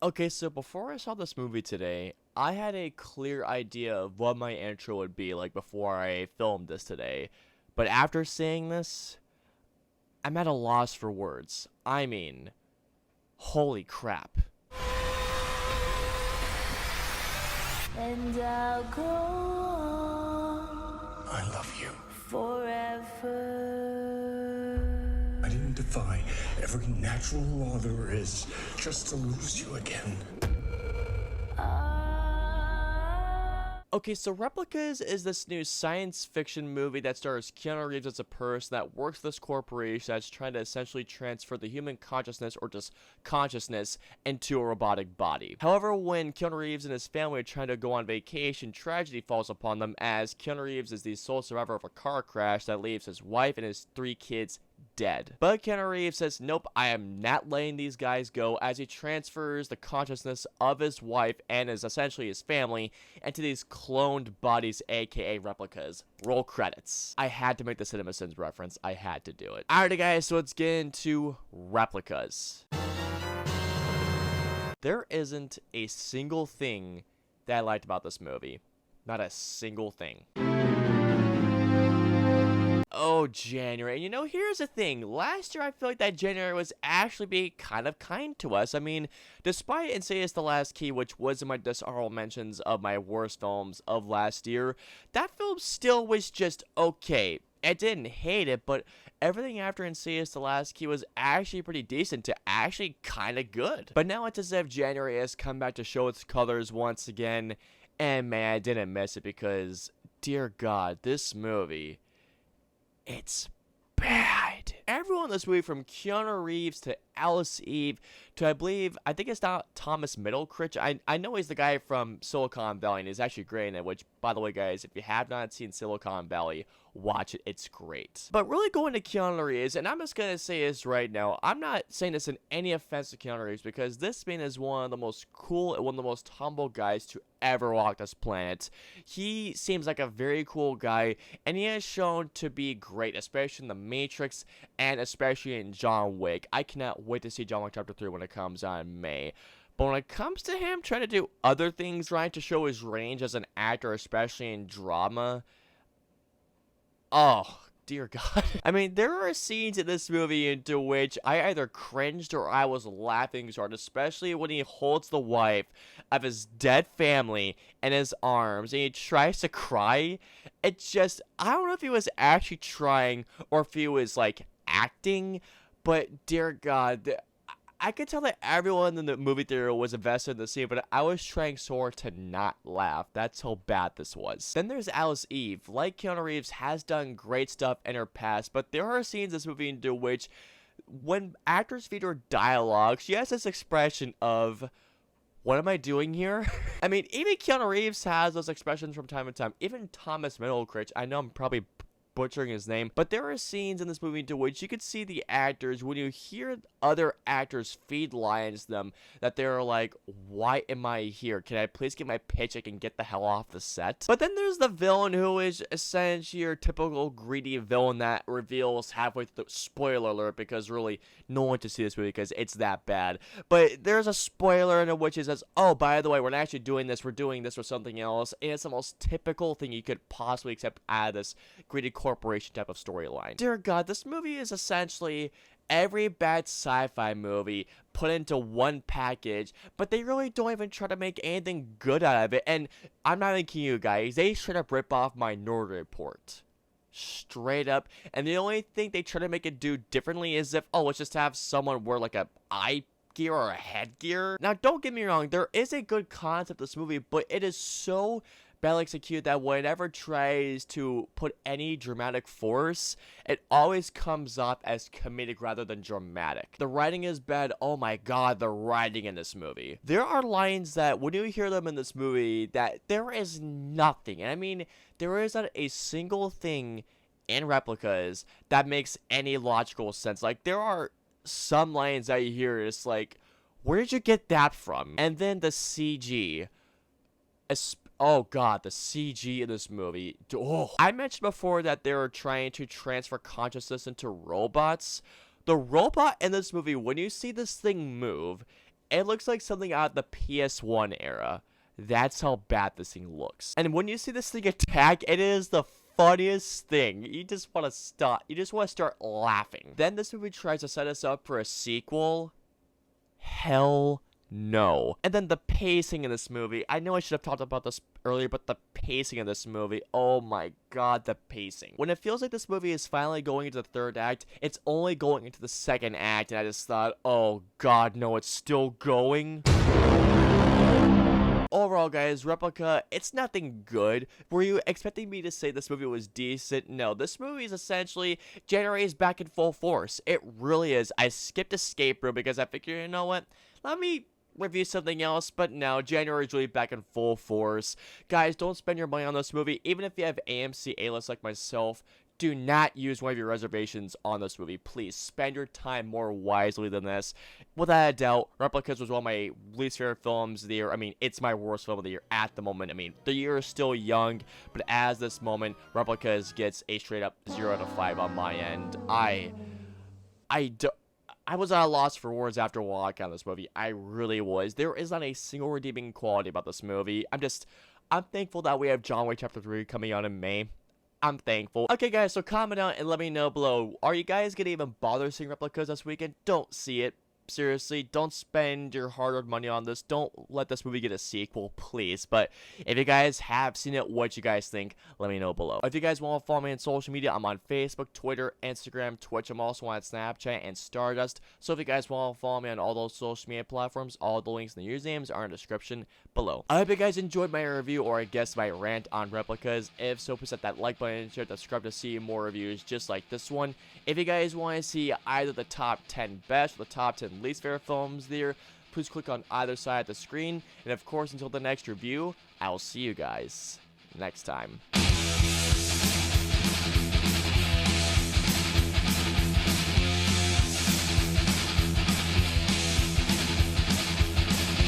Okay, so before I saw this movie today, I had a clear idea of what my intro would be like before I filmed this today. But after seeing this, I'm at a loss for words. I mean, holy crap. And I'll go on I love you. forever. I didn't defy every natural law there is just to lose you again. Okay, so Replicas is this new science fiction movie that stars Keanu Reeves as a person that works for this corporation that's trying to essentially transfer the human consciousness or just consciousness into a robotic body. However, when Keanu Reeves and his family are trying to go on vacation, tragedy falls upon them as Keanu Reeves is the sole survivor of a car crash that leaves his wife and his 3 kids dead. But Keanu Reeves says, nope, I am not letting these guys go, as he transfers the consciousness of his wife and is essentially his family into these cloned bodies, aka replicas. Roll credits. I had to make the CinemaSins reference. I had to do it. Alrighty guys, so let's get into Replicas. There isn't a single thing that I liked about this movie. Not a single thing. Oh, January. And you know, here's the thing. Last year, I feel like that January was actually being kind of kind to us. I mean, despite Insidious The Last Key, which was in my dishonorable mentions of my worst films of last year, that film still was just okay. I didn't hate it, but everything after Insidious The Last Key was actually pretty decent to actually kind of good. But now it's as if January has come back to show its colors once again. And man, I didn't miss it because, dear God, this movie... it's bad. Everyone in this movie, from Keanu Reeves to Alice Eve to I think it's not Thomas Middlecritch. I know he's the guy from Silicon Valley and he's actually great in it, which, by the way, guys, if you have not seen Silicon Valley, watch it. It's great. But really going to Keanu Reeves, and I'm just going to say this right now, I'm not saying this in any offense to Keanu Reeves because this man is one of the most cool and one of the most humble guys to ever walk this planet. He seems like a very cool guy, and he has shown to be great, especially in The Matrix and especially in John Wick. I cannot wait to see John Wick Chapter 3 when it comes out in May. But when it comes to him trying to do other things right to show his range as an actor, especially in drama, oh, dear God. I mean, there are scenes in this movie into which I either cringed or I was laughing so hard, especially when he holds the wife of his dead family in his arms and he tries to cry. It's just, I don't know if he was actually trying or if he was, like, acting, but dear God, I could tell that everyone in the movie theater was invested in the scene, but I was trying so hard to not laugh. That's how bad this was. Then there's Alice Eve. Like Keanu Reeves has done great stuff in her past, but there are scenes in this movie into which, when actors feed her dialogue, she has this expression of, what am I doing here? I mean, even Keanu Reeves has those expressions from time to time. Even Thomas Middlecritch, I know I'm probably butchering his name, but there are scenes in this movie to which you could see the actors, when you hear other actors feed lines to them, that they're like, why am I here? Can I please get my paycheck and get the hell off the set? But then there's the villain, who is essentially your typical greedy villain that reveals halfway through. Spoiler alert, because really no one to see this movie because it's that bad. But there's a spoiler in which it says, oh, by the way, we're not actually doing this, we're doing this or something else, and it's the most typical thing you could possibly accept out of this greedy corporation type of storyline. Dear God, this movie is essentially every bad sci-fi movie put into one package, but they really don't even try to make anything good out of it. And I'm not even kidding you guys, they straight up rip off Minority Report. Straight up. And the only thing they try to make it do differently is if, oh, let's just have someone wear like a eye gear or a headgear. Now, don't get me wrong, there is a good concept of this movie, but it is so badly executed that whenever it tries to put any dramatic force, it always comes off as comedic rather than dramatic. The writing is bad. Oh my God, the writing in this movie. There are lines that when you hear them in this movie that there is nothing. And I mean, there isn't a single thing in Replicas that makes any logical sense. Like, there are some lines that you hear, it's like, where did you get that from? And then the CG. Oh God, the CG in this movie. Oh. I mentioned before that they were trying to transfer consciousness into robots. The robot in this movie, when you see this thing move, It looks like something out of the PS1 era. That's how bad this thing looks. And when you see this thing attack, it is the funniest thing. You just want to stop. You just want to start laughing. Then this movie tries to set us up for a sequel. Hell no. And then the pacing in this movie. I know I should have talked about this earlier, but the pacing of this movie. Oh my god, the pacing. When it feels like this movie is finally going into the third act, it's only going into the second act. And I just thought, oh god, no, it's still going. Overall, guys, Replica, it's nothing good. Were you expecting me to say this movie was decent? No, this movie is essentially January's back in full force. It really is. I skipped Escape Room because I figured, you know what? Let me review something else, but no, January's really back in full force. Guys, don't spend your money on this movie. Even if you have AMC A-list like myself, do not use one of your reservations on this movie. Please spend your time more wisely than this. Without a doubt, Replicas was one of my least favorite films of the year. I mean, it's my worst film of the year at the moment. I mean, the year is still young, but as this moment, Replicas gets a straight up 0 out of 5 on my end. I was at a loss for words after walking on this movie. I really was. There is not a single redeeming quality about this movie. I'm thankful that we have John Wick Chapter 3 coming out in May. I'm thankful. Okay, guys, so comment down and let me know below. Are you guys gonna even bother seeing Replicas this weekend? Don't see it. Seriously, don't spend your hard-earned money on this. Don't let this movie get a sequel, please. But if you guys have seen it, what you guys think, let me know below. If you guys want to follow me on social media, I'm on Facebook, Twitter, Instagram, Twitch. I'm also on Snapchat and Stardust. So if you guys want to follow me on all those social media platforms, all the links and the usernames are in the description below. I hope you guys enjoyed my review, or I guess my rant on Replicas. If so, please hit that like button and share, subscribe to see more reviews just like this one. If you guys want to see either the top 10 best or the top 10 least favorite films there, please click on either side of the screen. And of course, until the next review, I will see you guys next time.